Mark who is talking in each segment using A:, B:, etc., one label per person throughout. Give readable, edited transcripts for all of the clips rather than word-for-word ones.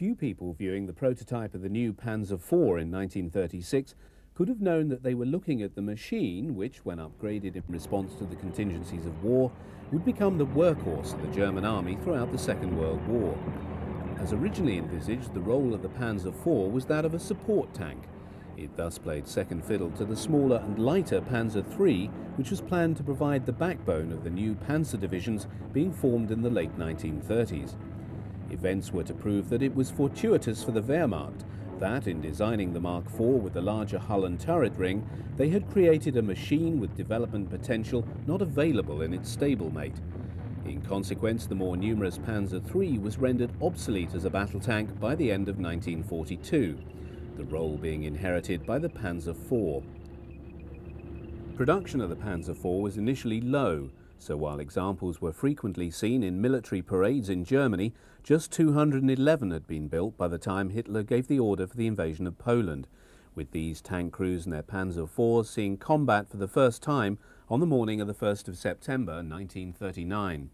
A: Few people viewing the prototype of the new Panzer IV in 1936 could have known that they were looking at the machine which, when upgraded in response to the contingencies of war, would become the workhorse of the German army throughout the Second World War. As originally envisaged, the role of the Panzer IV was that of a support tank. It thus played second fiddle to the smaller and lighter Panzer III, which was planned to provide the backbone of the new Panzer divisions being formed in the late 1930s. Events were to prove that it was fortuitous for the Wehrmacht that, in designing the Mark IV with the larger hull and turret ring, they had created a machine with development potential not available in its stablemate. In consequence, the more numerous Panzer III was rendered obsolete as a battle tank by the end of 1942, the role being inherited by the Panzer IV. Production of the Panzer IV was initially low, so while examples were frequently seen in military parades in Germany, just 211 had been built by the time Hitler gave the order for the invasion of Poland, with these tank crews and their Panzer IVs seeing combat for the first time on the morning of the 1st of September 1939.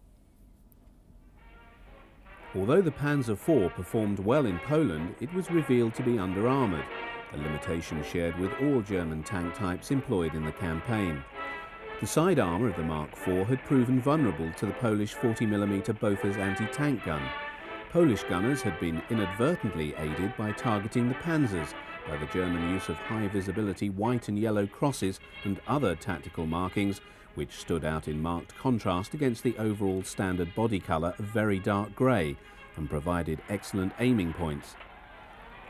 A: Although the Panzer IV performed well in Poland, it was revealed to be under-armoured, a limitation shared with all German tank types employed in the campaign. The side armour of the Mark IV had proven vulnerable to the Polish 40mm Bofors anti-tank gun. Polish gunners had been inadvertently aided by targeting the Panzers by the German use of high-visibility white and yellow crosses and other tactical markings, which stood out in marked contrast against the overall standard body colour of very dark grey and provided excellent aiming points.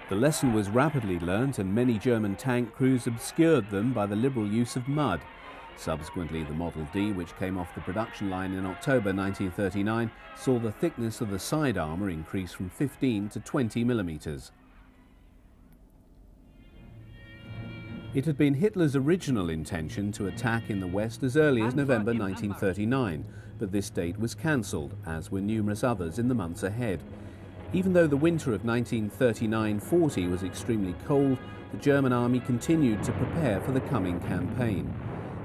A: The lesson was rapidly learnt, and many German tank crews obscured them by the liberal use of mud. Subsequently, the Model D, which came off the production line in October 1939, saw the thickness of the side armour increase from 15 to 20 millimetres. It had been Hitler's original intention to attack in the West as early as November 1939, but this date was cancelled, as were numerous others in the months ahead. Even though the winter of 1939-40 was extremely cold, the German army continued to prepare for the coming campaign.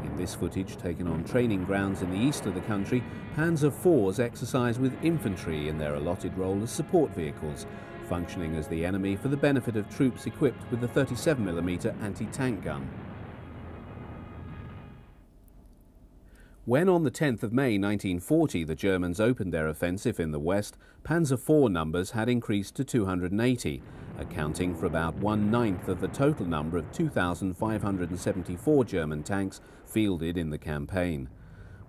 A: In this footage, taken on training grounds in the east of the country, Panzer IVs exercised with infantry in their allotted role as support vehicles, functioning as the enemy for the benefit of troops equipped with the 37mm anti-tank gun. When on the 10th of May 1940 the Germans opened their offensive in the west, Panzer IV numbers had increased to 280, accounting for about 1/9 of the total number of 2,574 German tanks fielded in the campaign.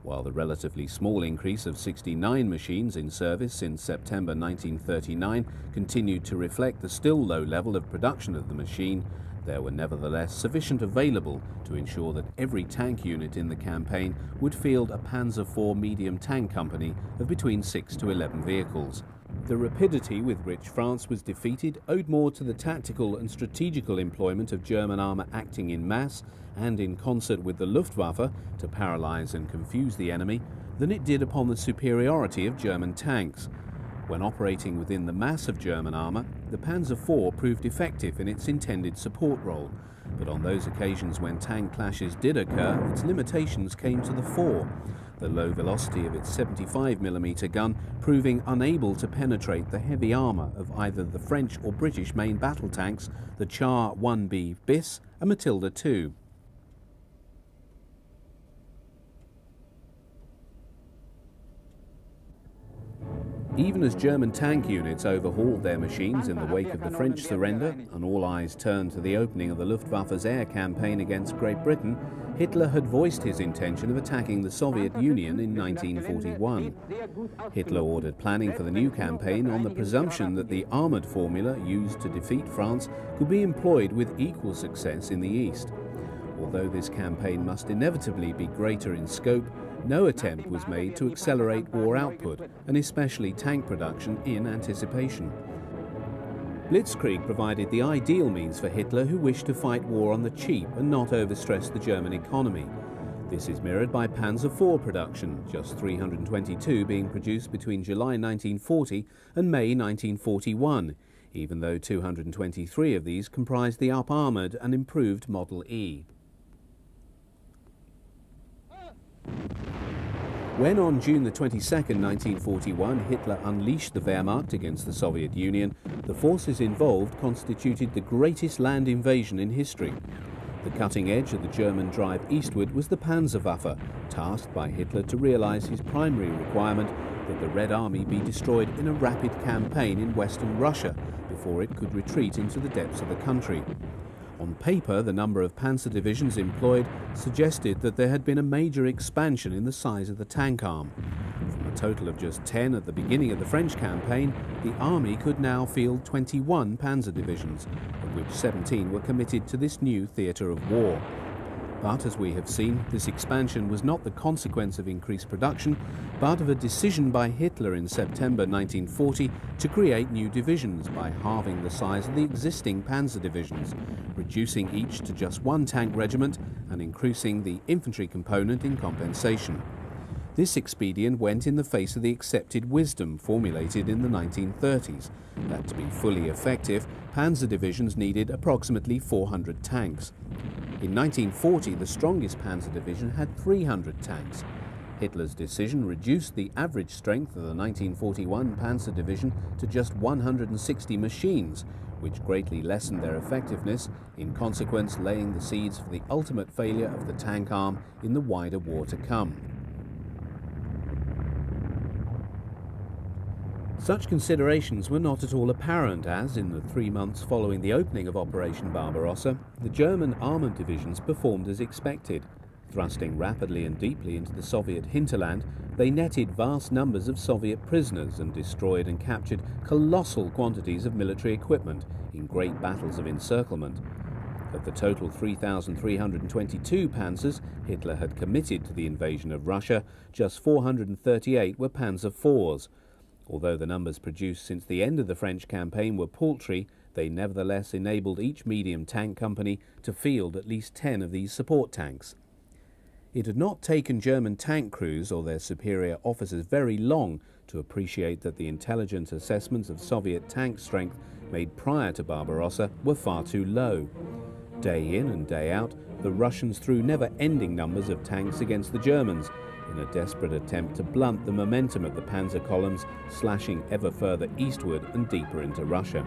A: While the relatively small increase of 69 machines in service since September 1939 continued to reflect the still low level of production of the machine, there were nevertheless sufficient available to ensure that every tank unit in the campaign would field a Panzer IV medium tank company of between 6 to 11 vehicles. The rapidity with which France was defeated owed more to the tactical and strategical employment of German armour acting in mass and in concert with the Luftwaffe to paralyse and confuse the enemy than it did upon the superiority of German tanks. When operating within the mass of German armour, the Panzer IV proved effective in its intended support role, but on those occasions when tank clashes did occur, its limitations came to the fore, the low velocity of its 75mm gun proving unable to penetrate the heavy armour of either the French or British main battle tanks, the Char 1B bis and Matilda II. Even as German tank units overhauled their machines in the wake of the French surrender and all eyes turned to the opening of the Luftwaffe's air campaign against Great Britain, Hitler had voiced his intention of attacking the Soviet Union in 1941. Hitler ordered planning for the new campaign on the presumption that the armoured formula used to defeat France could be employed with equal success in the East. Although this campaign must inevitably be greater in scope, no attempt was made to accelerate war output, and especially tank production, in anticipation. Blitzkrieg provided the ideal means for Hitler, who wished to fight war on the cheap and not overstress the German economy. This is mirrored by Panzer IV production, just 322 being produced between July 1940 and May 1941, even though 223 of these comprised the up-armoured and improved Model E. When on June the 22nd, 1941, Hitler unleashed the Wehrmacht against the Soviet Union, the forces involved constituted the greatest land invasion in history. The cutting edge of the German drive eastward was the Panzerwaffe, tasked by Hitler to realize his primary requirement that the Red Army be destroyed in a rapid campaign in western Russia before it could retreat into the depths of the country. On paper, the number of panzer divisions employed suggested that there had been a major expansion in the size of the tank arm. From a total of just 10 at the beginning of the French campaign, the army could now field 21 panzer divisions, of which 17 were committed to this new theatre of war. But as we have seen, this expansion was not the consequence of increased production, but of a decision by Hitler in September 1940 to create new divisions by halving the size of the existing panzer divisions, reducing each to just one tank regiment and increasing the infantry component in compensation. This expedient went in the face of the accepted wisdom formulated in the 1930s, that to be fully effective, panzer divisions needed approximately 400 tanks. In 1940, the strongest panzer division had 300 tanks. Hitler's decision reduced the average strength of the 1941 panzer division to just 160 machines, which greatly lessened their effectiveness, in consequence laying the seeds for the ultimate failure of the tank arm in the wider war to come. Such considerations were not at all apparent as, in the 3 months following the opening of Operation Barbarossa, the German armoured divisions performed as expected. Thrusting rapidly and deeply into the Soviet hinterland, they netted vast numbers of Soviet prisoners and destroyed and captured colossal quantities of military equipment in great battles of encirclement. Of the total 3,322 panzers Hitler had committed to the invasion of Russia, just 438 were Panzer IVs. Although the numbers produced since the end of the French campaign were paltry, they nevertheless enabled each medium tank company to field at least 10 of these support tanks. It had not taken German tank crews or their superior officers very long to appreciate that the intelligence assessments of Soviet tank strength made prior to Barbarossa were far too low. Day in and day out, the Russians threw never-ending numbers of tanks against the Germans, in a desperate attempt to blunt the momentum of the panzer columns, slashing ever further eastward and deeper into Russia.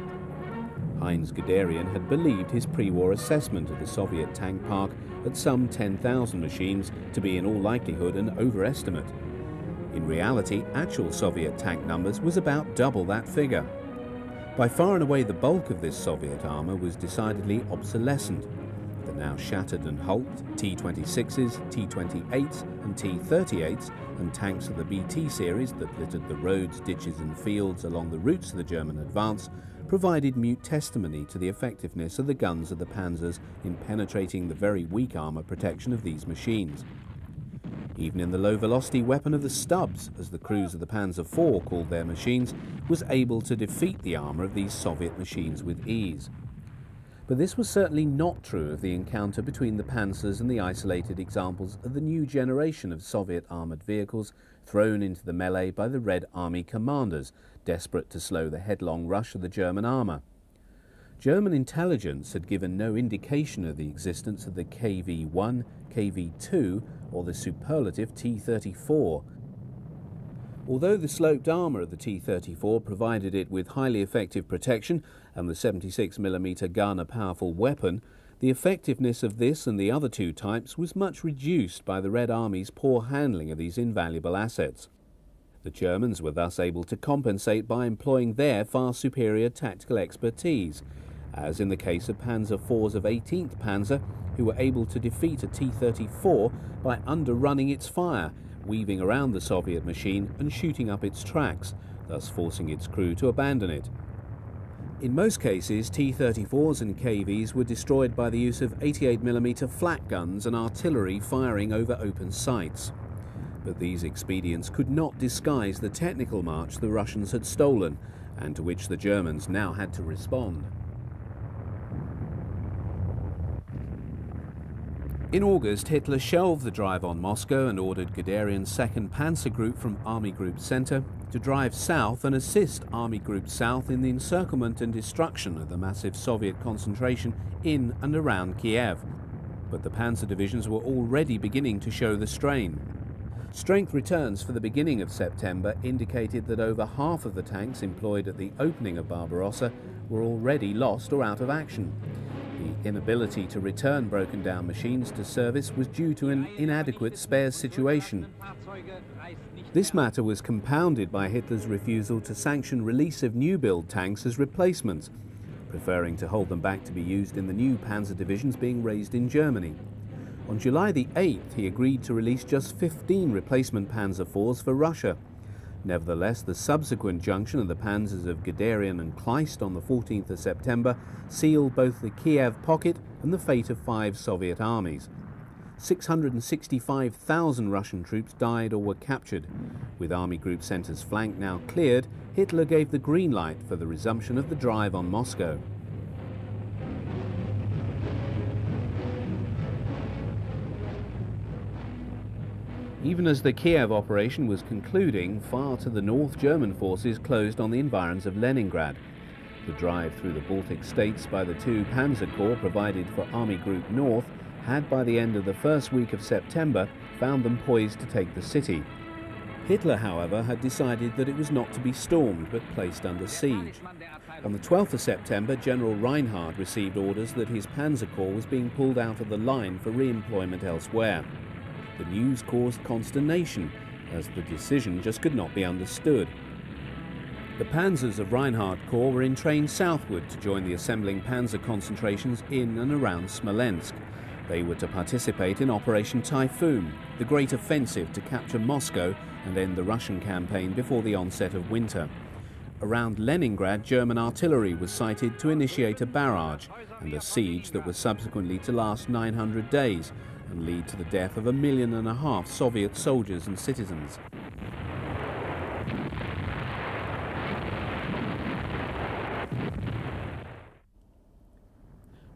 A: Heinz Guderian had believed his pre-war assessment of the Soviet tank park at some 10,000 machines to be in all likelihood an overestimate. In reality, actual Soviet tank numbers was about double that figure. By far and away the bulk of this Soviet armour was decidedly obsolescent. The now shattered and hulked T-26s, T-28s and T-38s and tanks of the BT series that littered the roads, ditches and fields along the routes of the German advance provided mute testimony to the effectiveness of the guns of the panzers in penetrating the very weak armour protection of these machines. Even in the low-velocity weapon of the Stubbs, as the crews of the Panzer IV called their machines, was able to defeat the armour of these Soviet machines with ease. But this was certainly not true of the encounter between the Panzers and the isolated examples of the new generation of Soviet armoured vehicles thrown into the melee by the Red Army commanders, desperate to slow the headlong rush of the German armour. German intelligence had given no indication of the existence of the KV-1, KV-2 or the superlative T-34. Although the sloped armour of the T-34 provided it with highly effective protection and the 76mm gun a powerful weapon, the effectiveness of this and the other two types was much reduced by the Red Army's poor handling of these invaluable assets. The Germans were thus able to compensate by employing their far superior tactical expertise, as in the case of Panzer IVs of 18th Panzer, who were able to defeat a T-34 by underrunning its fire, weaving around the Soviet machine and shooting up its tracks, thus forcing its crew to abandon it. In most cases, T-34s and KVs were destroyed by the use of 88mm flak guns and artillery firing over open sights. But these expedients could not disguise the technical march the Russians had stolen, and to which the Germans now had to respond. In August, Hitler shelved the drive on Moscow and ordered Guderian's 2nd Panzer Group from Army Group Center to drive south and assist Army Group South in the encirclement and destruction of the massive Soviet concentration in and around Kiev. But the panzer divisions were already beginning to show the strain. Strength returns for the beginning of September indicated that over half of the tanks employed at the opening of Barbarossa were already lost or out of action. The inability to return broken down machines to service was due to an inadequate spares situation. This matter was compounded by Hitler's refusal to sanction release of new-build tanks as replacements, preferring to hold them back to be used in the new Panzer divisions being raised in Germany. On July the 8th, he agreed to release just 15 replacement Panzer IVs for Russia. Nevertheless, the subsequent junction of the Panzers of Guderian and Kleist on the 14th of September sealed both the Kiev pocket and the fate of 5 Soviet armies. 665,000 Russian troops died or were captured. With Army Group Center's flank now cleared, Hitler gave the green light for the resumption of the drive on Moscow. Even as the Kiev operation was concluding, far to the north German forces closed on the environs of Leningrad. The drive through the Baltic states by the 2 Panzer Corps provided for Army Group North had by the end of the first week of September found them poised to take the city. Hitler, however, had decided that it was not to be stormed but placed under siege. On the 12th of September, General Reinhard received orders that his Panzer Corps was being pulled out of the line for re-employment elsewhere. The news caused consternation, as the decision just could not be understood. The panzers of Reinhard Corps were entrained southward to join the assembling panzer concentrations in and around Smolensk. They were to participate in Operation Typhoon, the great offensive to capture Moscow and end the Russian campaign before the onset of winter. Around Leningrad, German artillery was sighted to initiate a barrage and a siege that was subsequently to last 900 days and lead to the death of 1.5 million Soviet soldiers and citizens.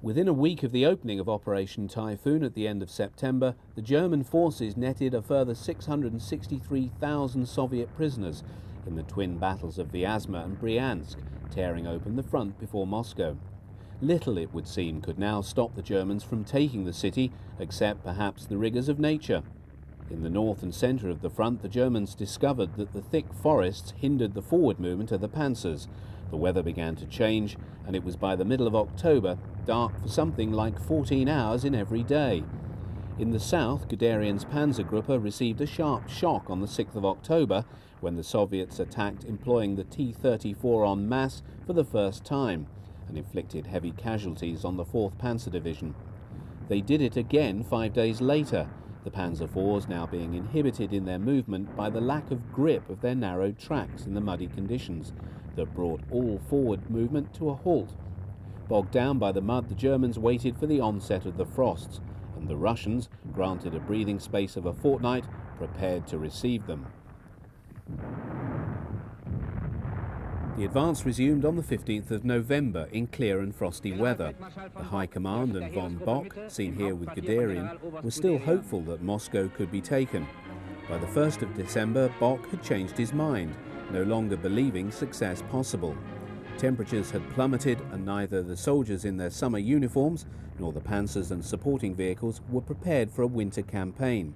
A: Within a week of the opening of Operation Typhoon at the end of September, the German forces netted a further 663,000 Soviet prisoners in the twin battles of Vyazma and Bryansk, tearing open the front before Moscow. Little, it would seem, could now stop the Germans from taking the city, except perhaps the rigours of nature. In the north and centre of the front, the Germans discovered that the thick forests hindered the forward movement of the panzers. The weather began to change, and it was by the middle of October dark for something like 14 hours in every day. In the south, Guderian's Panzergruppe received a sharp shock on the 6th of October when the Soviets attacked employing the T-34 en masse for the first time and inflicted heavy casualties on the 4th Panzer Division. They did it again 5 days later, the Panzer IVs now being inhibited in their movement by the lack of grip of their narrow tracks in the muddy conditions that brought all forward movement to a halt. Bogged down by the mud, the Germans waited for the onset of the frosts, and the Russians, granted a breathing space of a fortnight, prepared to receive them. The advance resumed on the 15th of November in clear and frosty weather. The High Command and von Bock, seen here with Guderian, were still hopeful that Moscow could be taken. By the 1st of December, Bock had changed his mind, no longer believing success possible. Temperatures had plummeted, and neither the soldiers in their summer uniforms nor the panzers and supporting vehicles were prepared for a winter campaign.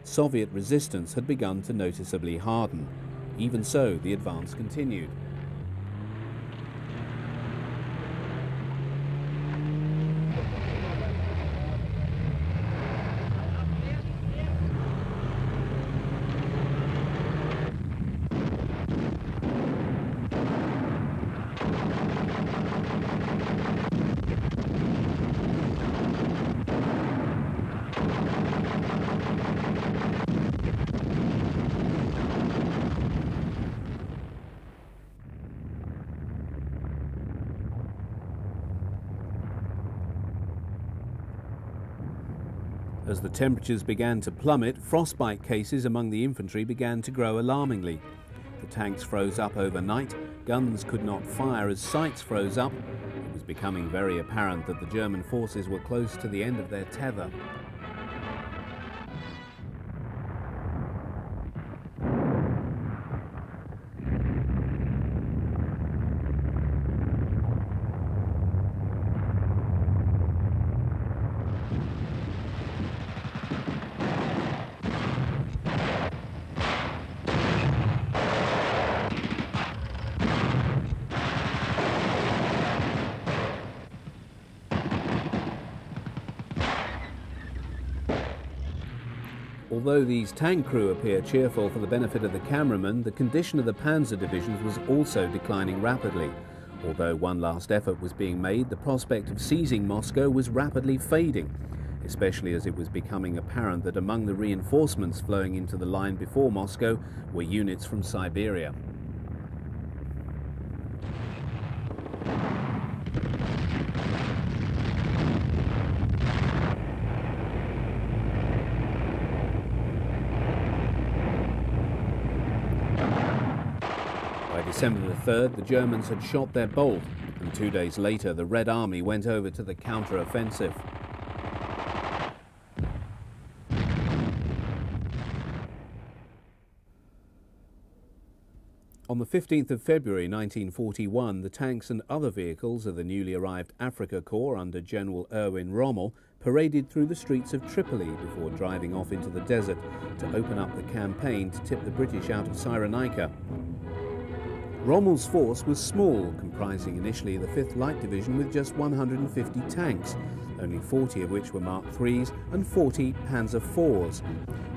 A: Soviet resistance had begun to noticeably harden. Even so, the advance continued. As the temperatures began to plummet, frostbite cases among the infantry began to grow alarmingly. The tanks froze up overnight, guns could not fire as sights froze up. It was becoming very apparent that the German forces were close to the end of their tether. Although these tank crew appear cheerful for the benefit of the cameraman, the condition of the Panzer divisions was also declining rapidly. Although one last effort was being made, the prospect of seizing Moscow was rapidly fading, especially as it was becoming apparent that among the reinforcements flowing into the line before Moscow were units from Siberia. By December the 3rd, the Germans had shot their bolt, and 2 days later the Red Army went over to the counter-offensive. On the 15th of February 1941, the tanks and other vehicles of the newly arrived Afrika Korps under General Erwin Rommel paraded through the streets of Tripoli before driving off into the desert to open up the campaign to tip the British out of Cyrenaica. Rommel's force was small, comprising initially the 5th Light Division with just 150 tanks, only 40 of which were Mark IIIs and 40 Panzer IVs.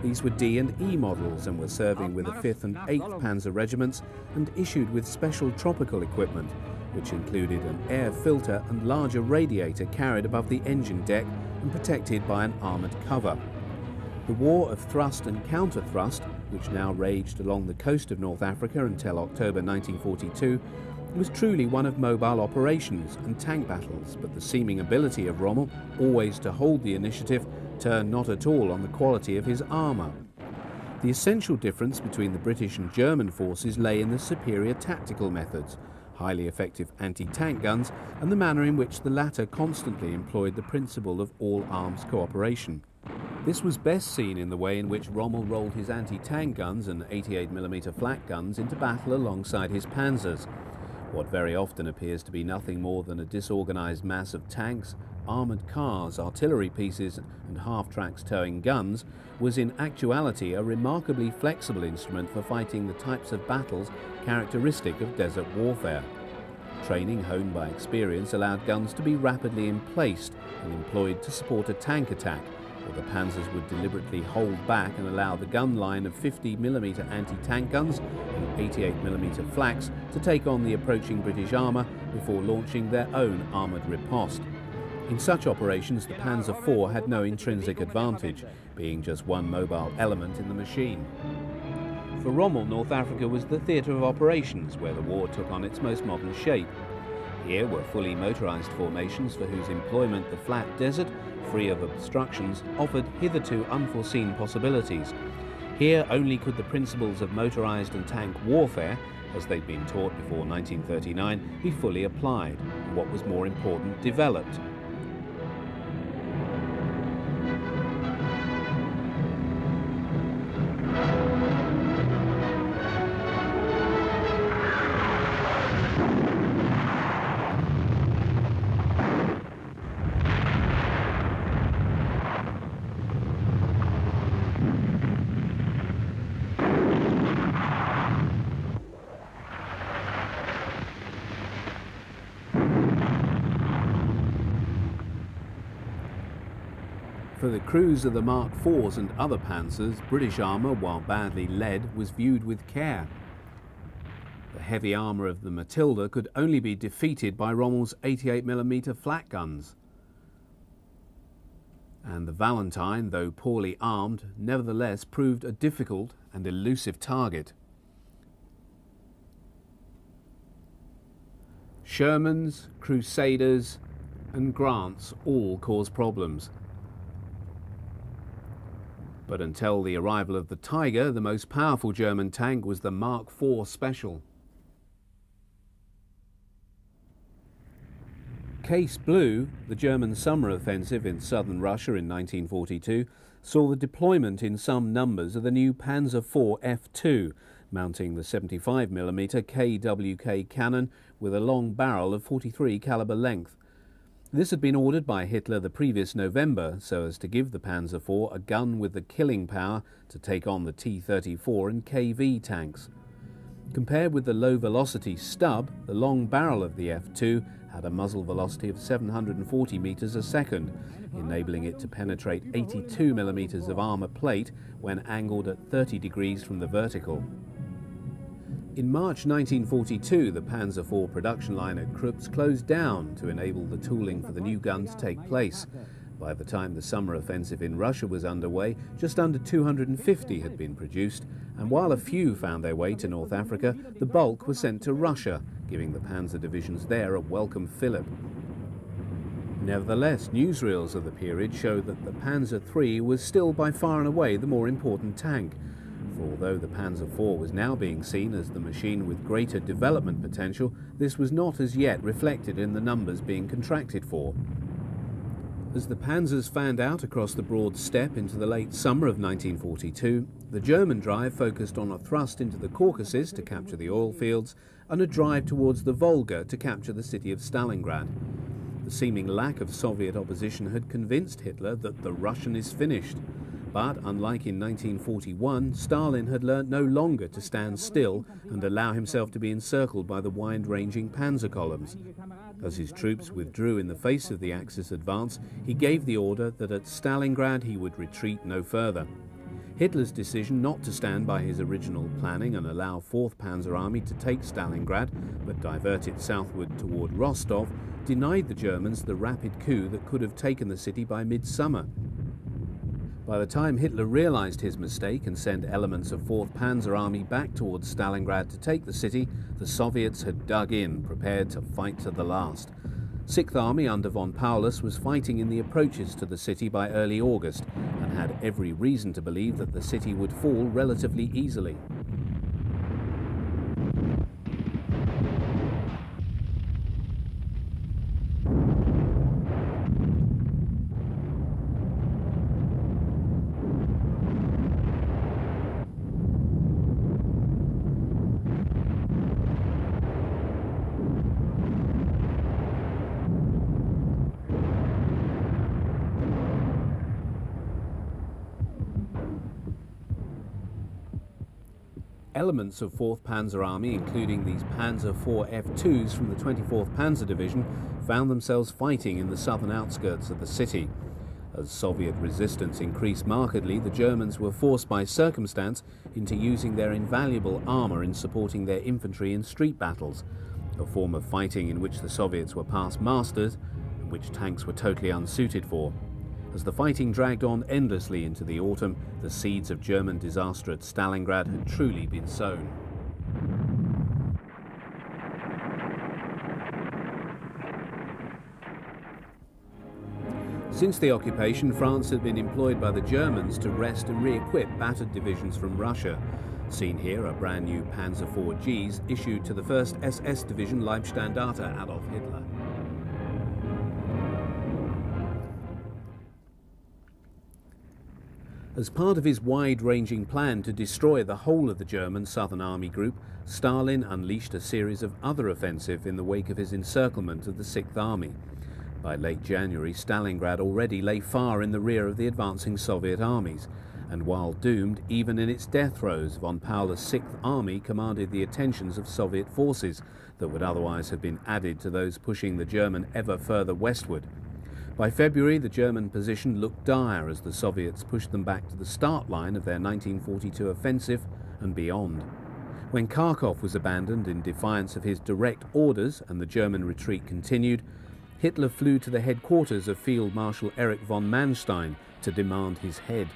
A: These were D and E models and were serving with the 5th and 8th Panzer regiments and issued with special tropical equipment, which included an air filter and larger radiator carried above the engine deck and protected by an armoured cover. The war of thrust and counter-thrust, which now raged along the coast of North Africa until October 1942, was truly one of mobile operations and tank battles, but the seeming ability of Rommel always to hold the initiative turned not at all on the quality of his armour. The essential difference between the British and German forces lay in the superior tactical methods, highly effective anti-tank guns, and the manner in which the latter constantly employed the principle of all-arms cooperation. This was best seen in the way in which Rommel rolled his anti-tank guns and 88mm flak guns into battle alongside his panzers. What very often appears to be nothing more than a disorganized mass of tanks, armoured cars, artillery pieces and half-tracks towing guns was in actuality a remarkably flexible instrument for fighting the types of battles characteristic of desert warfare. Training honed by experience allowed guns to be rapidly emplaced and employed to support a tank attack, or the panzers would deliberately hold back and allow the gun line of 50mm anti-tank guns and 88mm flaks to take on the approaching British armour before launching their own armoured riposte. In such operations, the Panzer IV had no intrinsic advantage, being just one mobile element in the machine. For Rommel, North Africa was the theatre of operations where the war took on its most modern shape. Here were fully motorised formations for whose employment the flat desert, free of obstructions, offered hitherto unforeseen possibilities. Here only could the principles of motorised and tank warfare, as they'd been taught before 1939, be fully applied, and what was more important, developed. For the crews of the Mark IVs and other Panzers, British armour, while badly led, was viewed with care. The heavy armour of the Matilda could only be defeated by Rommel's 88mm flak guns. And the Valentine, though poorly armed, nevertheless proved a difficult and elusive target. Shermans, Crusaders and Grants all caused problems. But until the arrival of the Tiger, the most powerful German tank was the Mark IV Special. Case Blue, the German summer offensive in southern Russia in 1942, saw the deployment in some numbers of the new Panzer IV F2, mounting the 75mm KWK cannon with a long barrel of 43 caliber length. This had been ordered by Hitler the previous November so as to give the Panzer IV a gun with the killing power to take on the T-34 and KV tanks. Compared with the low-velocity Stub, the long barrel of the F2 had a muzzle velocity of 740 meters a second, enabling it to penetrate 82 millimeters of armor plate when angled at 30 degrees from the vertical. In March 1942, the Panzer IV production line at Krups closed down to enable the tooling for the new gun to take place. By the time the summer offensive in Russia was underway, just under 250 had been produced, and while a few found their way to North Africa, the bulk were sent to Russia, giving the Panzer divisions there a welcome fillip. Nevertheless, newsreels of the period show that the Panzer III was still by far and away the more important tank. For although the Panzer IV was now being seen as the machine with greater development potential, this was not as yet reflected in the numbers being contracted for. As the Panzers fanned out across the broad steppe into the late summer of 1942, the German drive focused on a thrust into the Caucasus to capture the oil fields and a drive towards the Volga to capture the city of Stalingrad. The seeming lack of Soviet opposition had convinced Hitler that the Russian is finished. But, unlike in 1941, Stalin had learnt no longer to stand still and allow himself to be encircled by the wide-ranging panzer columns. As his troops withdrew in the face of the Axis advance, he gave the order that at Stalingrad he would retreat no further. Hitler's decision not to stand by his original planning and allow 4th Panzer Army to take Stalingrad, but divert it southward toward Rostov, denied the Germans the rapid coup that could have taken the city by midsummer. By the time Hitler realized his mistake and sent elements of 4th Panzer Army back towards Stalingrad to take the city, the Soviets had dug in, prepared to fight to the last. 6th Army under von Paulus was fighting in the approaches to the city by early August and had every reason to believe that the city would fall relatively easily. Elements of 4th Panzer Army, including these Panzer IV F2s from the 24th Panzer Division, found themselves fighting in the southern outskirts of the city. As Soviet resistance increased markedly, the Germans were forced by circumstance into using their invaluable armour in supporting their infantry in street battles, a form of fighting in which the Soviets were past masters and which tanks were totally unsuited for. As the fighting dragged on endlessly into the autumn, the seeds of German disaster at Stalingrad had truly been sown. Since the occupation, France had been employed by the Germans to rest and re-equip battered divisions from Russia. Seen here are brand new Panzer IV Gs issued to the 1st SS Division Leibstandarte Adolf Hitler. As part of his wide-ranging plan to destroy the whole of the German Southern Army Group, Stalin unleashed a series of other offensives in the wake of his encirclement of the 6th Army. By late January, Stalingrad already lay far in the rear of the advancing Soviet armies, and while doomed, even in its death throes, von Paulus' 6th Army commanded the attentions of Soviet forces that would otherwise have been added to those pushing the German ever further westward. By February, the German position looked dire as the Soviets pushed them back to the start line of their 1942 offensive and beyond. When Kharkov was abandoned in defiance of his direct orders and the German retreat continued, Hitler flew to the headquarters of Field Marshal Erich von Manstein to demand his head.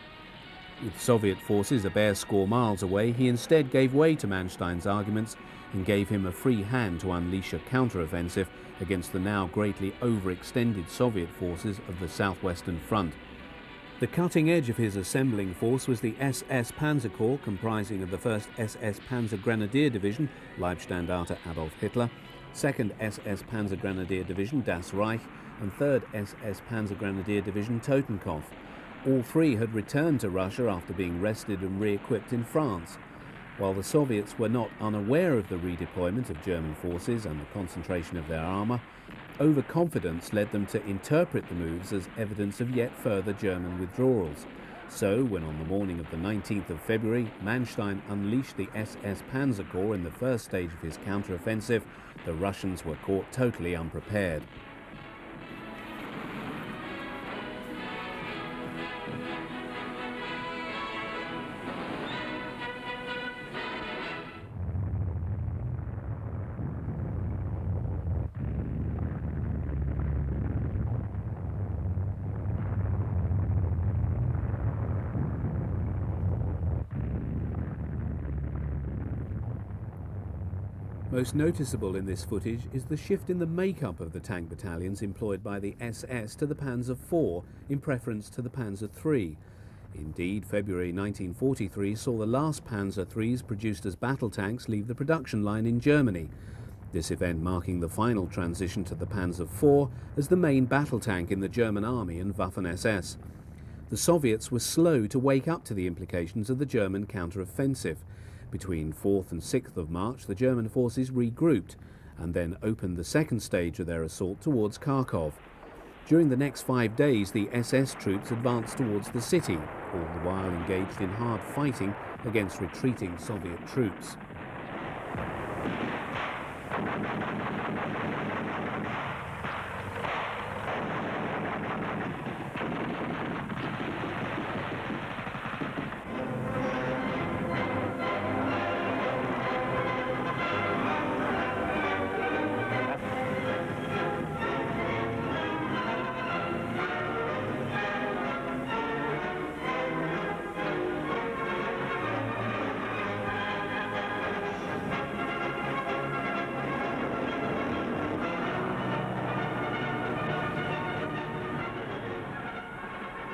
A: With Soviet forces a bare score miles away, he instead gave way to Manstein's arguments and gave him a free hand to unleash a counter-offensive against the now greatly overextended Soviet forces of the southwestern front. The cutting edge of his assembling force was the SS Panzer Corps, comprising of the 1st SS Panzer Grenadier Division, Leibstandarte Adolf Hitler, 2nd SS Panzer Grenadier Division, Das Reich, and 3rd SS Panzer Grenadier Division, Totenkopf. All three had returned to Russia after being rested and re-equipped in France. While the Soviets were not unaware of the redeployment of German forces and the concentration of their armour, overconfidence led them to interpret the moves as evidence of yet further German withdrawals. So, when on the morning of the 19th of February, Manstein unleashed the SS Panzer Corps in the first stage of his counter-offensive, the Russians were caught totally unprepared. Most noticeable in this footage is the shift in the makeup of the tank battalions employed by the SS to the Panzer IV in preference to the Panzer III. Indeed, February 1943 saw the last Panzer IIIs produced as battle tanks leave the production line in Germany. This event marking the final transition to the Panzer IV as the main battle tank in the German Army and Waffen-SS. The Soviets were slow to wake up to the implications of the German counter-offensive. Between 4th and 6th of March, the German forces regrouped and then opened the second stage of their assault towards Kharkov. During the next 5 days, the SS troops advanced towards the city, all the while engaged in hard fighting against retreating Soviet troops.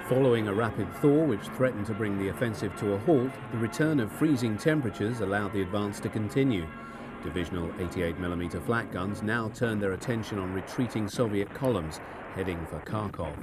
A: Following a rapid thaw which threatened to bring the offensive to a halt, the return of freezing temperatures allowed the advance to continue. Divisional 88mm flak guns now turned their attention on retreating Soviet columns heading for Kharkov.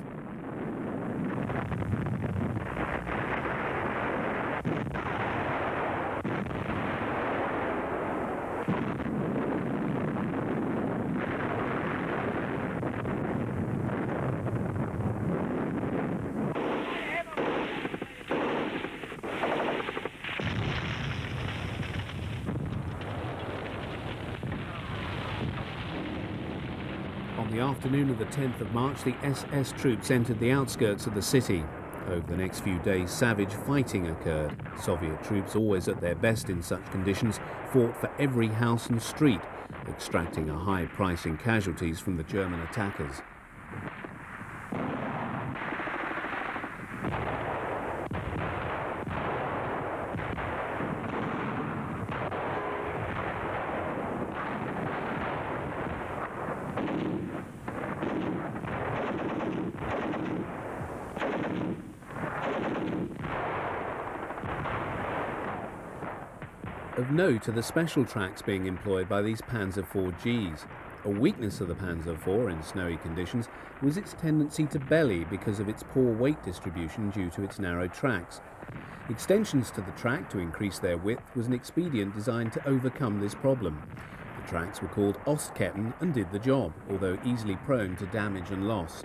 A: On the afternoon of the 10th of March, the SS troops entered the outskirts of the city. Over the next few days, savage fighting occurred. Soviet troops, always at their best in such conditions, fought for every house and street, extracting a high price in casualties from the German attackers. Of note are the special tracks being employed by these Panzer IVGs. A weakness of the Panzer IV in snowy conditions was its tendency to belly because of its poor weight distribution due to its narrow tracks. Extensions to the track to increase their width was an expedient designed to overcome this problem. The tracks were called Ostketten and did the job, although easily prone to damage and loss.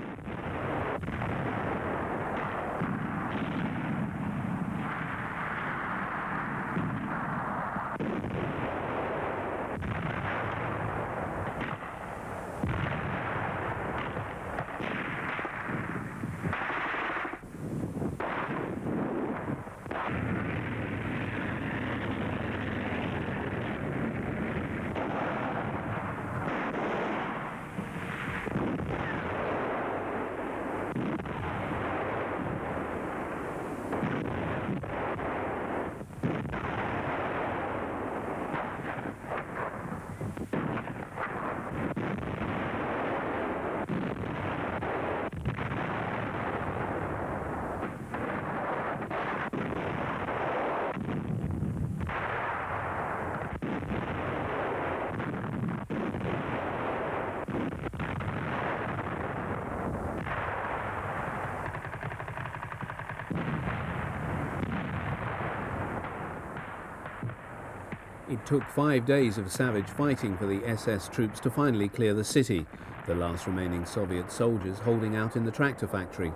A: It took 5 days of savage fighting for the SS troops to finally clear the city, the last remaining Soviet soldiers holding out in the tractor factory.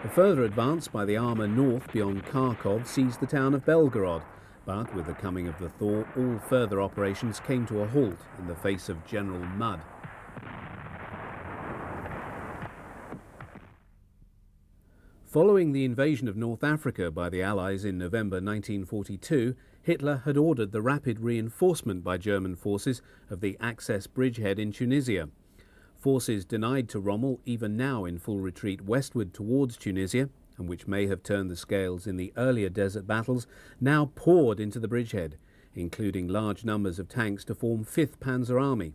A: A further advance by the armour north beyond Kharkov seized the town of Belgorod, but with the coming of the thaw, all further operations came to a halt in the face of general mud. Following the invasion of North Africa by the Allies in November 1942, Hitler had ordered the rapid reinforcement by German forces of the Access bridgehead in Tunisia. Forces denied to Rommel, even now in full retreat westward towards Tunisia, and which may have turned the scales in the earlier desert battles, now poured into the bridgehead, including large numbers of tanks to form 5th Panzer Army.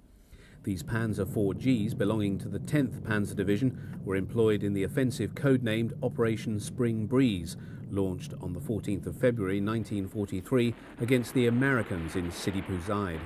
A: These Panzer IVGs, belonging to the 10th Panzer Division, were employed in the offensive codenamed Operation Spring Breeze, launched on the 14th of February 1943 against the Americans in Sidi Bouzid.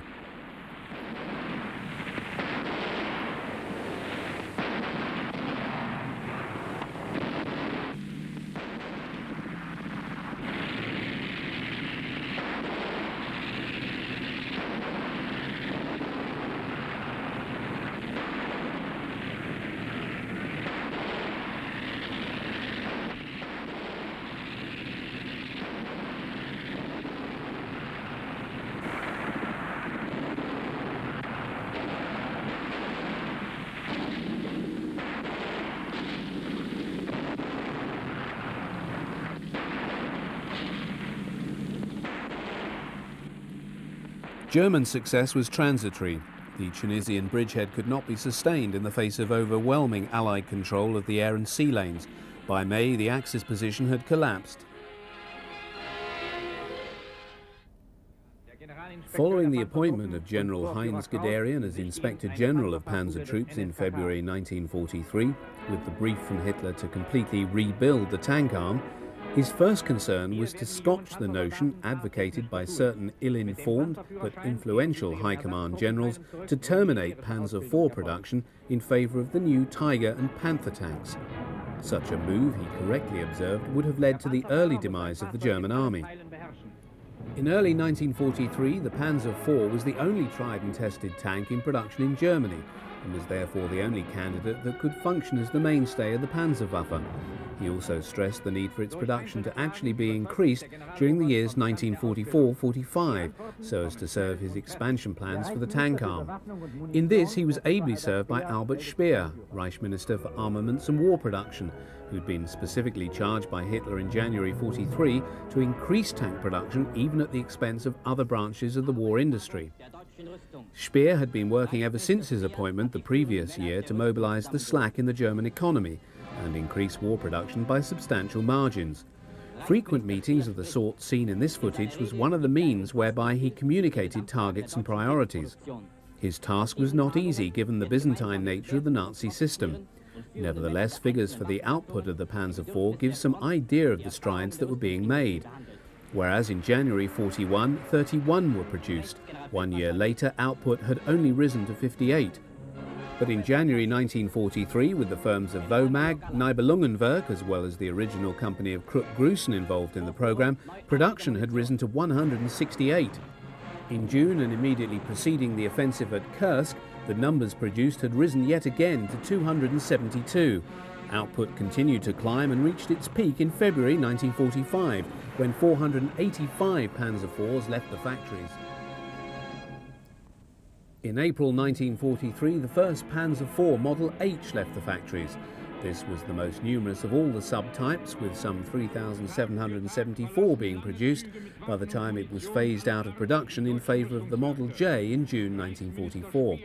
A: German success was transitory. The Tunisian bridgehead could not be sustained in the face of overwhelming Allied control of the air and sea lanes. By May, the Axis position had collapsed. Following the appointment of General Heinz Guderian as Inspector General of Panzer Troops in February 1943, with the brief from Hitler to completely rebuild the tank arm, his first concern was to scotch the notion advocated by certain ill-informed but influential High Command generals to terminate Panzer IV production in favour of the new Tiger and Panther tanks. Such a move, he correctly observed, would have led to the early demise of the German army. In early 1943, the Panzer IV was the only tried and tested tank in production in Germany, and was therefore the only candidate that could function as the mainstay of the Panzerwaffe. He also stressed the need for its production to actually be increased during the years 1944-45, so as to serve his expansion plans for the tank arm. In this, he was ably served by Albert Speer, Reich Minister for Armaments and War Production, who'd been specifically charged by Hitler in January 43 to increase tank production even at the expense of other branches of the war industry. Speer had been working ever since his appointment the previous year to mobilise the slack in the German economy and increase war production by substantial margins. Frequent meetings of the sort seen in this footage was one of the means whereby he communicated targets and priorities. His task was not easy given the Byzantine nature of the Nazi system. Nevertheless, figures for the output of the Panzer IV give some idea of the strides that were being made. Whereas in January 41, 31 were produced. 1 year later, output had only risen to 58. But in January 1943, with the firms of Vomag, Nibelungenwerk, as well as the original company of Krupp-Gruson involved in the programme, production had risen to 168. In June and immediately preceding the offensive at Kursk, the numbers produced had risen yet again to 272. Output continued to climb and reached its peak in February 1945, when 485 Panzer IVs left the factories. In April 1943, the first Panzer IV Model H left the factories. This was the most numerous of all the subtypes, with some 3,774 being produced by the time it was phased out of production in favour of the Model J in June 1944.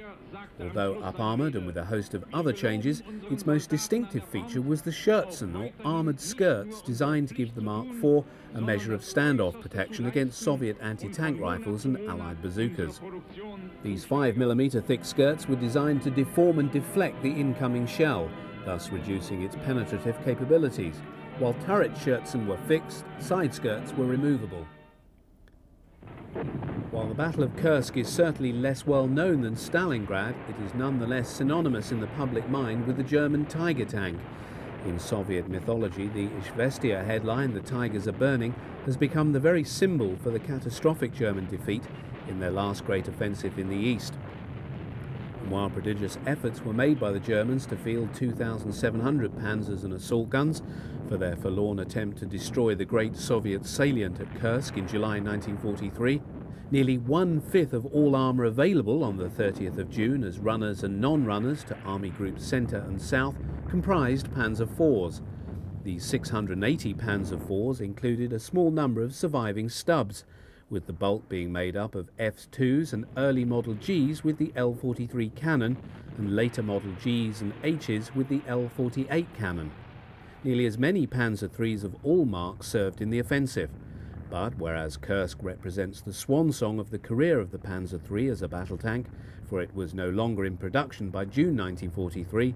A: Although up-armoured and with a host of other changes, its most distinctive feature was the Scherzen, or armoured skirts, designed to give the Mark IV a measure of standoff protection against Soviet anti-tank rifles and Allied bazookas. These 5mm thick skirts were designed to deform and deflect the incoming shell, thus reducing its penetrative capabilities. While turret Scherzen were fixed, side skirts were removable. While the Battle of Kursk is certainly less well known than Stalingrad, it is nonetheless synonymous in the public mind with the German Tiger tank. In Soviet mythology, the Izvestia headline, "The Tigers are burning," has become the very symbol for the catastrophic German defeat in their last great offensive in the East. And while prodigious efforts were made by the Germans to field 2,700 panzers and assault guns for their forlorn attempt to destroy the great Soviet salient at Kursk in July 1943, nearly 1/5 of all armour available on the 30th of June as runners and non-runners to Army Groups Centre and South comprised Panzer IVs. These 680 Panzer IVs included a small number of surviving stubs, with the bulk being made up of Fs2s and early Model Gs with the L-43 cannon, and later Model Gs and Hs with the L-48 cannon. Nearly as many Panzer IIIs of all marks served in the offensive. But whereas Kursk represents the swan song of the career of the Panzer III as a battle tank, for it was no longer in production by June 1943,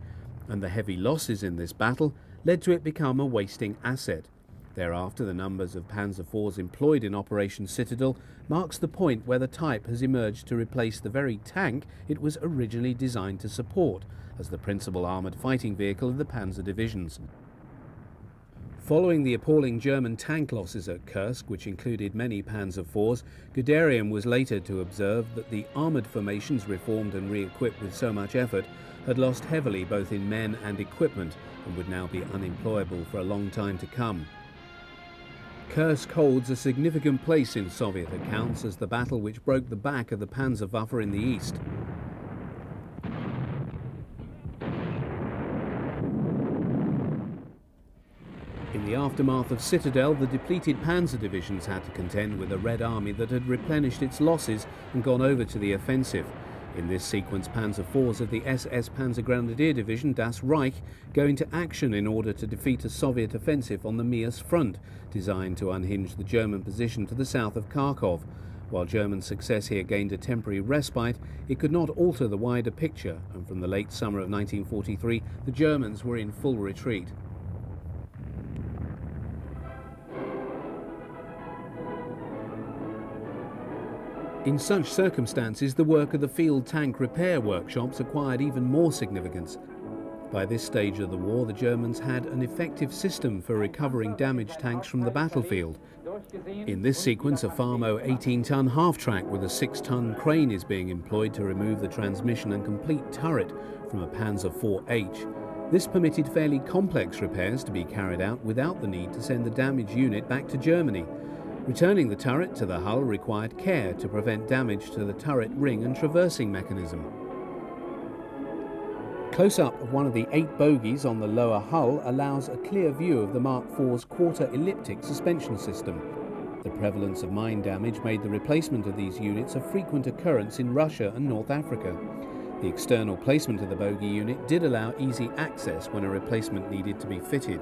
A: and the heavy losses in this battle led to it become a wasting asset. Thereafter, the numbers of Panzer IVs employed in Operation Citadel marks the point where the type has emerged to replace the very tank it was originally designed to support, as the principal armoured fighting vehicle of the Panzer divisions. Following the appalling German tank losses at Kursk, which included many Panzer IVs, Guderian was later to observe that the armoured formations reformed and re-equipped with so much effort had lost heavily both in men and equipment and would now be unemployable for a long time to come. Kursk holds a significant place in Soviet accounts as the battle which broke the back of the Panzerwaffe in the east. In the aftermath of Citadel, the depleted Panzer divisions had to contend with a Red Army that had replenished its losses and gone over to the offensive. In this sequence, Panzer IVs of the SS Panzergrenadier Division Das Reich go into action in order to defeat a Soviet offensive on the Mias front, designed to unhinge the German position to the south of Kharkov. While German success here gained a temporary respite, it could not alter the wider picture, and from the late summer of 1943, the Germans were in full retreat. In such circumstances, the work of the field tank repair workshops acquired even more significance. By this stage of the war, the Germans had an effective system for recovering damaged tanks from the battlefield. In this sequence, a Farmo 18-ton half-track with a 6-ton crane is being employed to remove the transmission and complete turret from a Panzer IV-H. This permitted fairly complex repairs to be carried out without the need to send the damaged unit back to Germany. Returning the turret to the hull required care to prevent damage to the turret ring and traversing mechanism. Close-up of one of the 8 bogies on the lower hull allows a clear view of the Mark IV's quarter-elliptic suspension system. The prevalence of mine damage made the replacement of these units a frequent occurrence in Russia and North Africa. The external placement of the bogie unit did allow easy access when a replacement needed to be fitted.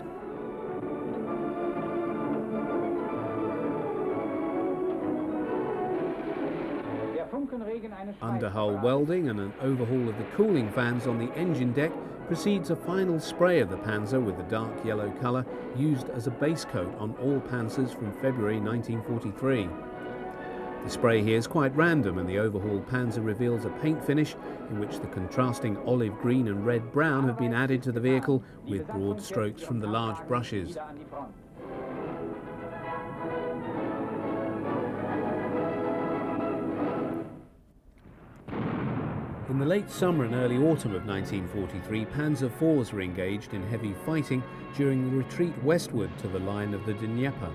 A: Underhull welding and an overhaul of the cooling fans on the engine deck precedes a final spray of the Panzer with the dark yellow colour used as a base coat on all Panzers from February 1943. The spray here is quite random, and the overhauled Panzer reveals a paint finish in which the contrasting olive green and red brown have been added to the vehicle with broad strokes from the large brushes. In the late summer and early autumn of 1943, Panzer IVs were engaged in heavy fighting during the retreat westward to the line of the Dnieper.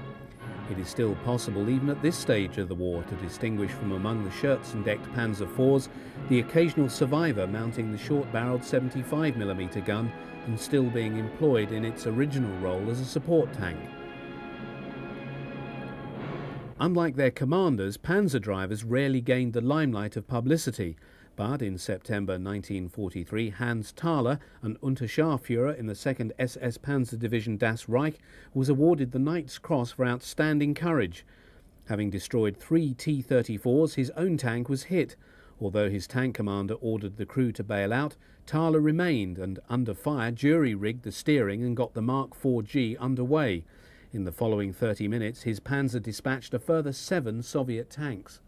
A: It is still possible, even at this stage of the war, to distinguish from among the Scherzen-decked Panzer IVs the occasional survivor mounting the short-barreled 75mm gun and still being employed in its original role as a support tank. Unlike their commanders, Panzer drivers rarely gained the limelight of publicity. But in September 1943, Hans Thaler, an Unterscharführer in the 2nd SS Panzer Division Das Reich, was awarded the Knight's Cross for outstanding courage. Having destroyed 3 T-34s, his own tank was hit. Although his tank commander ordered the crew to bail out, Thaler remained and, under fire, jury-rigged the steering and got the Mark IV-G underway. In the following 30 minutes, his Panzer dispatched a further 7 Soviet tanks.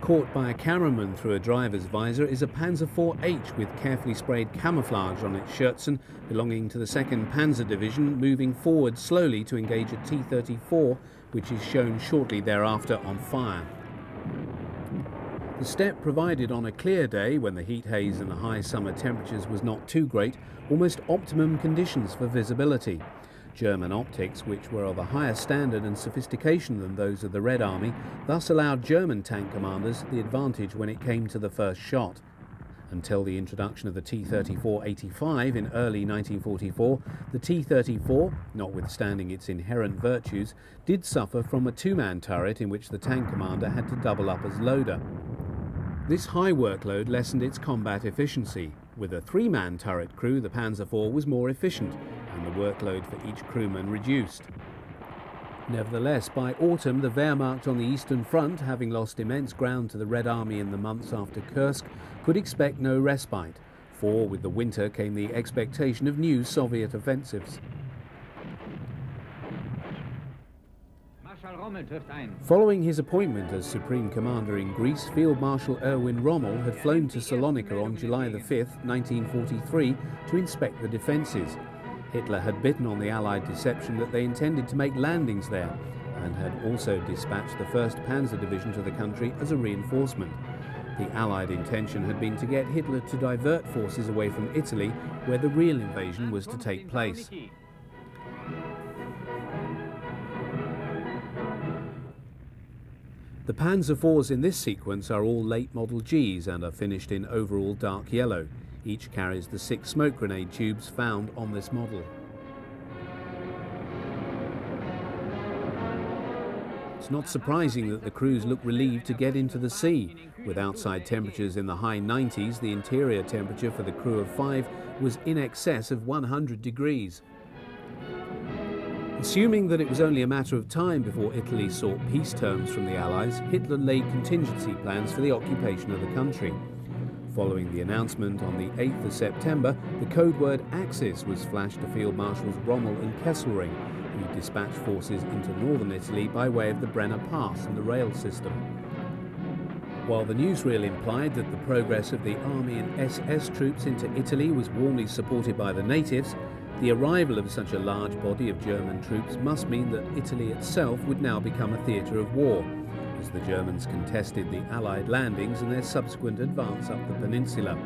A: Caught by a cameraman through a driver's visor is a Panzer IV-H with carefully sprayed camouflage on its Scherzen, belonging to the 2nd Panzer Division, moving forward slowly to engage a T-34, which is shown shortly thereafter on fire. The steppe provided on a clear day, when the heat haze and the high summer temperatures was not too great, almost optimum conditions for visibility. German optics, which were of a higher standard and sophistication than those of the Red Army, thus allowed German tank commanders the advantage when it came to the first shot. Until the introduction of the T-34-85 in early 1944, the T-34, notwithstanding its inherent virtues, did suffer from a two-man turret in which the tank commander had to double up as loader. This high workload lessened its combat efficiency. With a three-man turret crew, the Panzer IV was more efficient, and the workload for each crewman reduced. Nevertheless, by autumn, the Wehrmacht on the Eastern Front, having lost immense ground to the Red Army in the months after Kursk, could expect no respite, for with the winter came the expectation of new Soviet offensives. Following his appointment as Supreme Commander in Greece, Field Marshal Erwin Rommel had flown to Salonika on July 5, 1943, to inspect the defences. Hitler had bitten on the Allied deception that they intended to make landings there, and had also dispatched the 1st Panzer Division to the country as a reinforcement. The Allied intention had been to get Hitler to divert forces away from Italy, where the real invasion was to take place. The Panzer IVs in this sequence are all late Model Gs and are finished in overall dark yellow. Each carries the 6 smoke grenade tubes found on this model. It's not surprising that the crews look relieved to get into the sea. With outside temperatures in the high 90s, the interior temperature for the crew of 5 was in excess of 100 degrees. Assuming that it was only a matter of time before Italy sought peace terms from the Allies, Hitler laid contingency plans for the occupation of the country. Following the announcement on the 8th of September, the code word Axis was flashed to Field Marshals Rommel and Kesselring, who dispatched forces into northern Italy by way of the Brenner Pass and the rail system. While the newsreel implied that the progress of the Army and SS troops into Italy was warmly supported by the natives, the arrival of such a large body of German troops must mean that Italy itself would now become a theatre of war, as the Germans contested the Allied landings and their subsequent advance up the peninsula.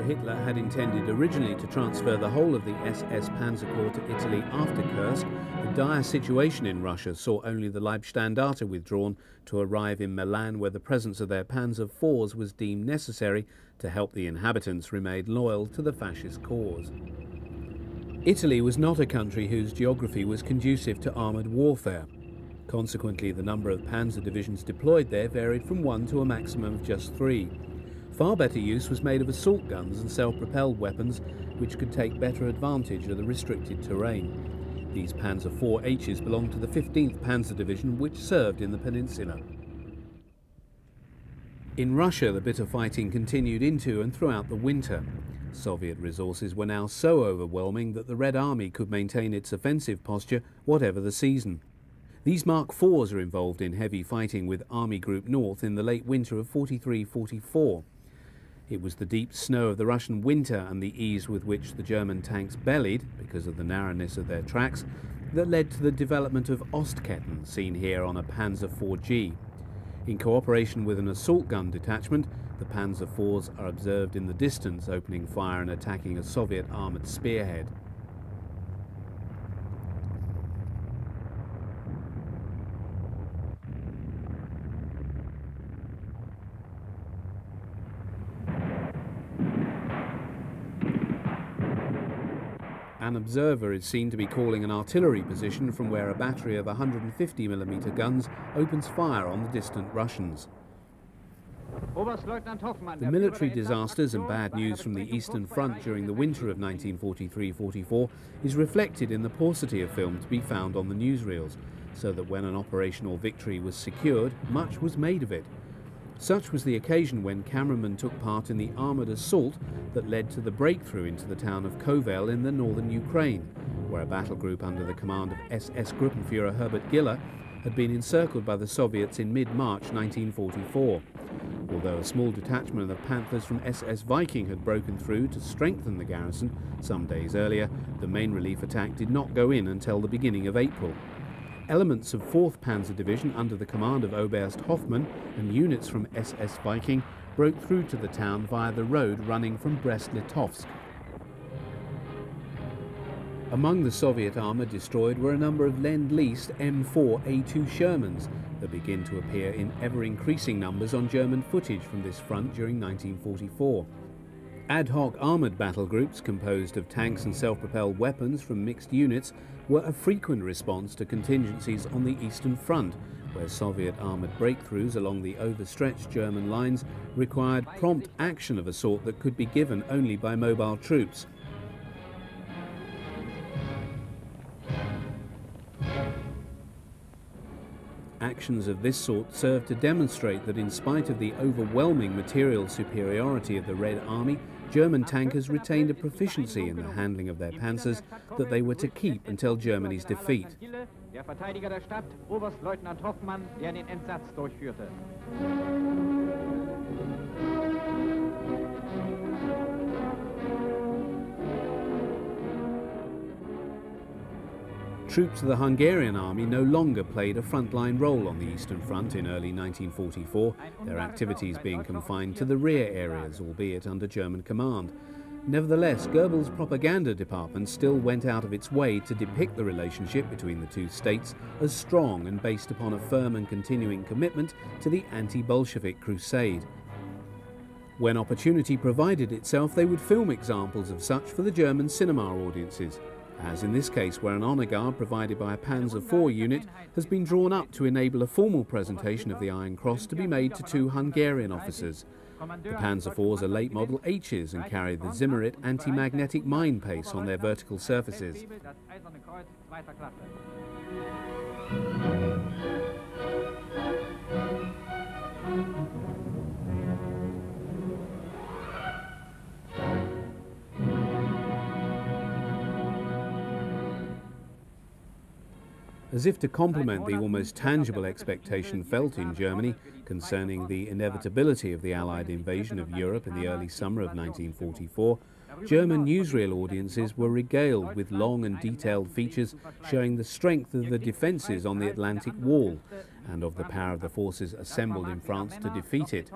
A: Hitler had intended originally to transfer the whole of the SS Panzer Corps to Italy after Kursk, the dire situation in Russia saw only the Leibstandarte withdrawn to arrive in Milan, where the presence of their Panzer IVs was deemed necessary to help the inhabitants remain loyal to the fascist cause. Italy was not a country whose geography was conducive to armoured warfare. Consequently, the number of panzer divisions deployed there varied from 1 to a maximum of just 3. Far better use was made of assault guns and self-propelled weapons, which could take better advantage of the restricted terrain. These Panzer IVHs belonged to the 15th Panzer Division, which served in the peninsula. In Russia, the bitter fighting continued into and throughout the winter. Soviet resources were now so overwhelming that the Red Army could maintain its offensive posture whatever the season. These Mark IVs are involved in heavy fighting with Army Group North in the late winter of 43-44. It was the deep snow of the Russian winter and the ease with which the German tanks bellied, because of the narrowness of their tracks, that led to the development of Ostketten, seen here on a Panzer IVG. In cooperation with an assault gun detachment, the Panzer IVs are observed in the distance opening fire and attacking a Soviet armoured spearhead. An observer is seen to be calling an artillery position from where a battery of 150mm guns opens fire on the distant Russians. The military disasters and bad news from the Eastern Front during the winter of 1943-44 is reflected in the paucity of film to be found on the newsreels, so that when an operational victory was secured, much was made of it. Such was the occasion when cameramen took part in the armoured assault that led to the breakthrough into the town of Kovel in the northern Ukraine, where a battle group under the command of SS Gruppenführer Herbert Giller had been encircled by the Soviets in mid-March 1944. Although a small detachment of Panthers from SS Viking had broken through to strengthen the garrison some days earlier, the main relief attack did not go in until the beginning of April. Elements of 4th Panzer Division under the command of Oberst Hoffmann and units from SS Viking broke through to the town via the road running from Brest-Litovsk. Among the Soviet armour destroyed were a number of Lend-Lease M4A2 Shermans that begin to appear in ever-increasing numbers on German footage from this front during 1944. Ad hoc armoured battle groups composed of tanks and self-propelled weapons from mixed units were a frequent response to contingencies on the Eastern Front, where Soviet armoured breakthroughs along the overstretched German lines required prompt action of a sort that could be given only by mobile troops. Actions of this sort served to demonstrate that in spite of the overwhelming material superiority of the Red Army, German tankers retained a proficiency in the handling of their panzers that they were to keep until Germany's defeat.
B: Der Verteidiger der Stadt, Oberstleutnant Hoffmann, der den Entsatz durchführte.
A: Troops of the Hungarian army no longer played a frontline role on the Eastern Front in early 1944, their activities being confined to the rear areas, albeit under German command. Nevertheless, Goebbels' propaganda department still went out of its way to depict the relationship between the two states as strong and based upon a firm and continuing commitment to the anti-Bolshevik crusade. When opportunity provided itself, they would film examples of such for the German cinema audiences, as in this case where an honour guard provided by a Panzer IV unit has been drawn up to enable a formal presentation of the Iron Cross to be made to 2 Hungarian officers. The Panzer IVs are late model H's and carry the Zimmerit anti-magnetic mine pace on their vertical surfaces. As if to complement the almost tangible expectation felt in Germany concerning the inevitability of the Allied invasion of Europe in the early summer of 1944, German newsreel audiences were regaled with long and detailed features showing the strength of the defences on the Atlantic Wall and of the power of the forces assembled in France to defeat it.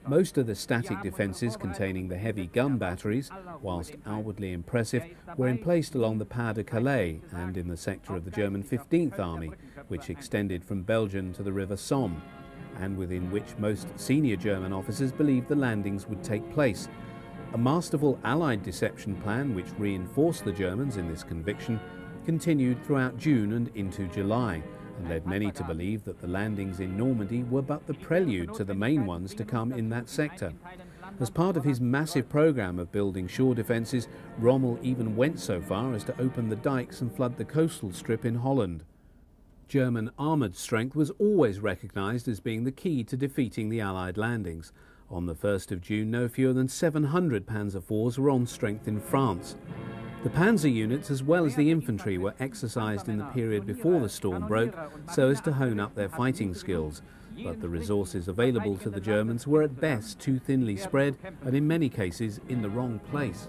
A: Most of the static defences containing the heavy gun batteries, whilst outwardly impressive, were emplaced along the Pas de Calais and in the sector of the German 15th Army, which extended from Belgium to the River Somme, and within which most senior German officers believed the landings would take place. A masterful Allied deception plan, which reinforced the Germans in this conviction, continued throughout June and into July, and led many to believe that the landings in Normandy were but the prelude to the main ones to come in that sector. As part of his massive programme of building shore defences, Rommel even went so far as to open the dikes and flood the coastal strip in Holland. German armoured strength was always recognised as being the key to defeating the Allied landings. On the 1st of June, no fewer than 700 Panzer IVs were on strength in France. The panzer units as well as the infantry were exercised in the period before the storm broke so as to hone up their fighting skills, but the resources available to the Germans were at best too thinly spread and in many cases in the wrong place.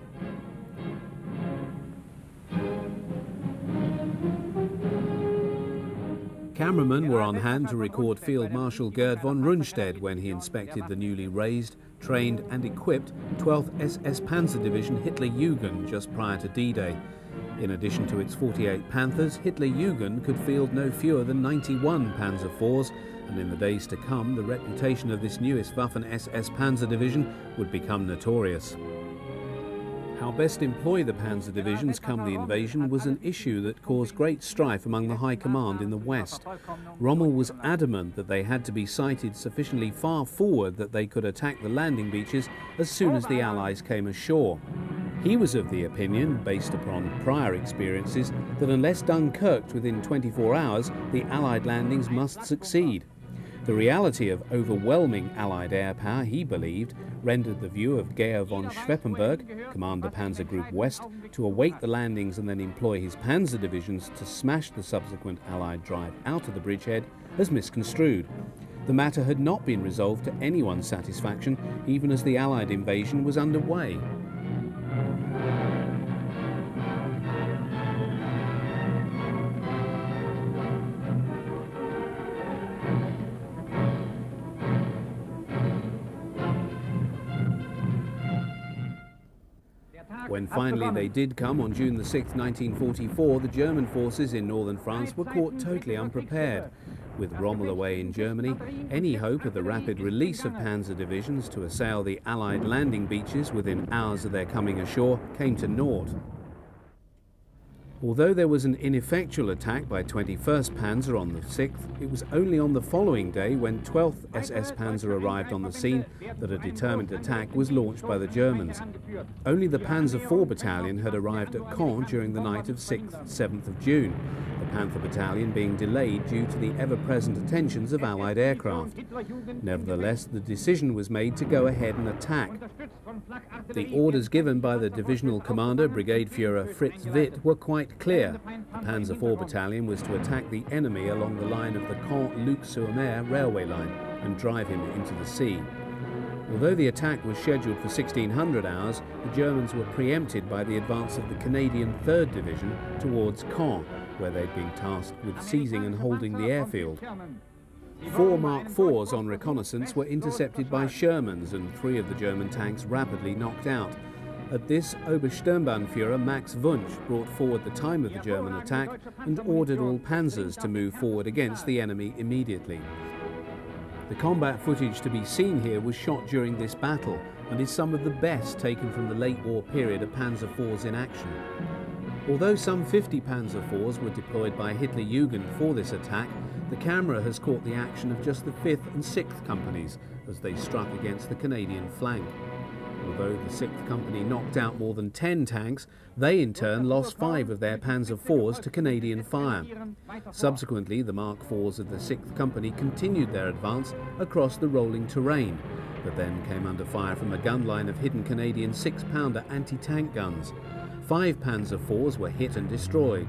A: Cameramen were on hand to record Field Marshal Gerd von Rundstedt when he inspected the newly raised, trained and equipped 12th SS Panzer Division Hitler-Jugend just prior to D-Day. In addition to its 48 Panthers, Hitler-Jugend could field no fewer than 91 Panzer IVs, and in the days to come the reputation of this newest Waffen-SS Panzer Division would become notorious. How best employ the panzer divisions come the invasion was an issue that caused great strife among the High Command in the West. Rommel was adamant that they had to be sighted sufficiently far forward that they could attack the landing beaches as soon as the Allies came ashore. He was of the opinion, based upon prior experiences, that unless Dunkirked within 24 hours, the Allied landings must succeed. The reality of overwhelming Allied air power, he believed, rendered the view of Georg von Schweppenberg, Commander Panzer Group West, to await the landings and then employ his panzer divisions to smash the subsequent Allied drive out of the bridgehead, as misconstrued. The matter had not been resolved to anyone's satisfaction, even as the Allied invasion was underway. When finally they did come on June the 6th, 1944, the German forces in northern France were caught totally unprepared. With Rommel away in Germany, any hope of the rapid release of panzer divisions to assail the Allied landing beaches within hours of their coming ashore came to naught. Although there was an ineffectual attack by 21st Panzer on the 6th, it was only on the following day, when 12th SS Panzer arrived on the scene, that a determined attack was launched by the Germans. Only the Panzer IV Battalion had arrived at Caen during the night of 6th, 7th of June, the Panther Battalion being delayed due to the ever-present attentions of Allied aircraft. Nevertheless, the decision was made to go ahead and attack. The orders given by the divisional commander, Brigade Führer Fritz Witt, were quite clear. The Panzer IV Battalion was to attack the enemy along the line of the Caen-Luc-sur-Mer railway line and drive him into the sea. Although the attack was scheduled for 1600 hours, the Germans were preempted by the advance of the Canadian 3rd Division towards Caen, where they'd been tasked with seizing and holding the airfield. 4 Mark IVs on reconnaissance were intercepted by Shermans, and 3 of the German tanks rapidly knocked out. At this, Obersturmbannführer Max Wunsch brought forward the time of the German attack and ordered all panzers to move forward against the enemy immediately. The combat footage to be seen here was shot during this battle and is some of the best taken from the late war period of Panzer IVs in action. Although some 50 Panzer IVs were deployed by Hitlerjugend for this attack, the camera has caught the action of just the 5th and 6th Companies as they struck against the Canadian flank. Although the 6th Company knocked out more than 10 tanks, they in turn lost 5 of their Panzer IVs to Canadian fire. Subsequently, the Mark IVs of the 6th Company continued their advance across the rolling terrain, but then came under fire from a gun line of hidden Canadian 6-pounder anti-tank guns. 5 Panzer IVs were hit and destroyed.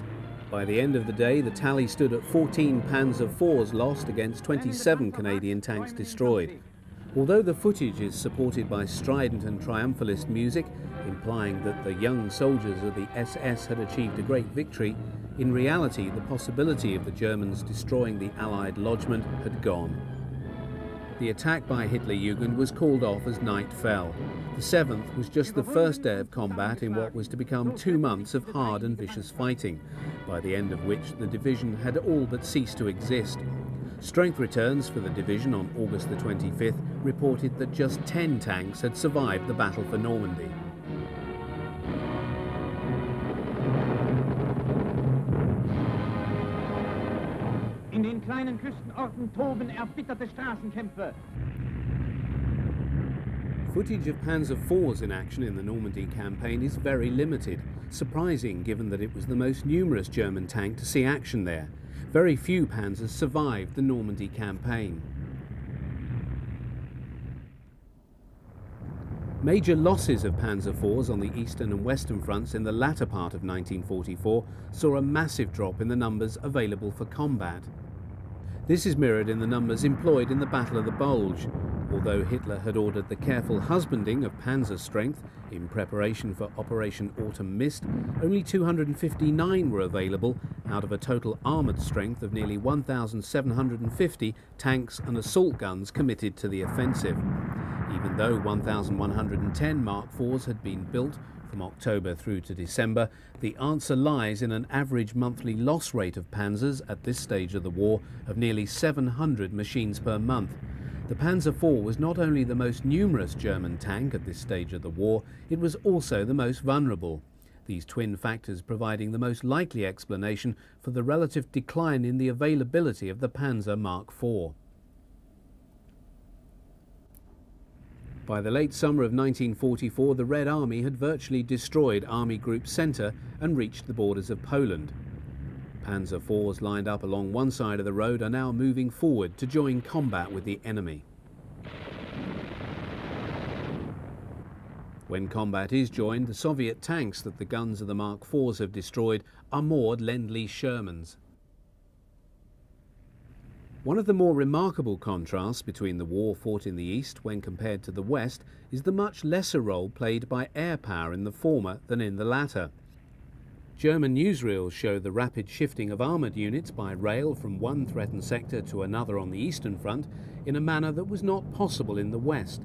A: By the end of the day, the tally stood at 14 Panzer IVs lost against 27 Canadian tanks destroyed. Although the footage is supported by strident and triumphalist music, implying that the young soldiers of the SS had achieved a great victory, in reality the possibility of the Germans destroying the Allied lodgement had gone. The attack by Hitlerjugend was called off as night fell. The 7th was just the first day of combat in what was to become 2 months of hard and vicious fighting, by the end of which the division had all but ceased to exist. Strength returns for the division on August the 25th reported that just 10 tanks had survived the Battle for Normandy.
B: In den kleinen Küstenorten toben erbitterte Straßenkämpfe.
A: Footage of Panzer IVs in action in the Normandy campaign is very limited, surprising given that it was the most numerous German tank to see action there. Very few panzers survived the Normandy campaign. Major losses of Panzer IVs on the eastern and western fronts in the latter part of 1944 saw a massive drop in the numbers available for combat. This is mirrored in the numbers employed in the Battle of the Bulge. Although Hitler had ordered the careful husbanding of panzer strength in preparation for Operation Autumn Mist, only 259 were available out of a total armoured strength of nearly 1,750 tanks and assault guns committed to the offensive. Even though 1,110 Mark IVs had been built from October through to December, the answer lies in an average monthly loss rate of panzers at this stage of the war of nearly 700 machines per month. The Panzer IV was not only the most numerous German tank at this stage of the war, it was also the most vulnerable. These twin factors providing the most likely explanation for the relative decline in the availability of the Panzer Mark IV. By the late summer of 1944, the Red Army had virtually destroyed Army Group Centre and reached the borders of Poland. Panzer IVs lined up along one side of the road are now moving forward to join combat with the enemy. When combat is joined, the Soviet tanks that the guns of the Mark IVs have destroyed are moored Lend-Lease Shermans. One of the more remarkable contrasts between the war fought in the East when compared to the West is the much lesser role played by air power in the former than in the latter. German newsreels show the rapid shifting of armoured units by rail from one threatened sector to another on the Eastern Front in a manner that was not possible in the West.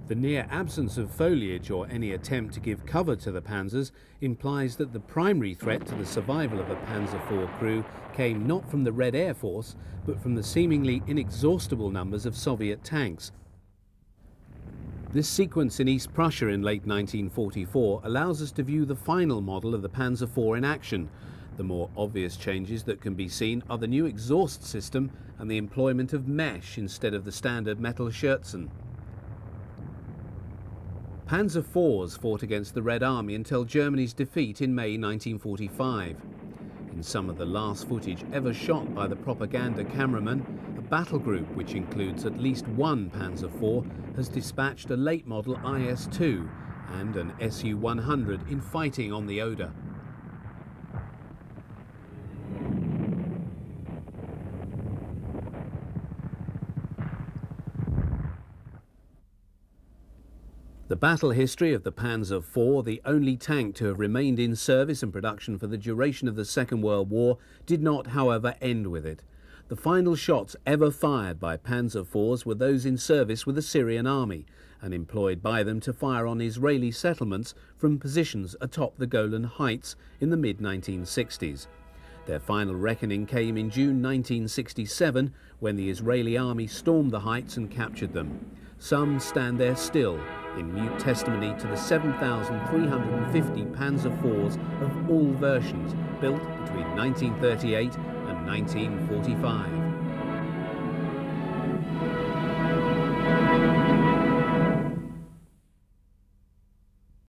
A: The near absence of foliage or any attempt to give cover to the panzers implies that the primary threat to the survival of a Panzer IV crew came not from the Red Air Force, but from the seemingly inexhaustible numbers of Soviet tanks. This sequence in East Prussia in late 1944 allows us to view the final model of the Panzer IV in action. The more obvious changes that can be seen are the new exhaust system and the employment of mesh instead of the standard metal Scherzen. Panzer IVs fought against the Red Army until Germany's defeat in May 1945. In some of the last footage ever shot by the propaganda cameraman, a battle group which includes at least one Panzer IV has dispatched a late model IS-2 and an Su-100 in fighting on the Oder. The battle history of the Panzer IV, the only tank to have remained in service and production for the duration of the Second World War, did not, however, end with it. The final shots ever fired by Panzer IVs were those in service with the Syrian army and employed by them to fire on Israeli settlements from positions atop the Golan Heights in the mid-1960s. Their final reckoning came in June 1967 when the Israeli army stormed the heights and captured them. Some stand there still, in mute testimony to the 7,350 Panzer IVs of all versions built between 1938 and 1945.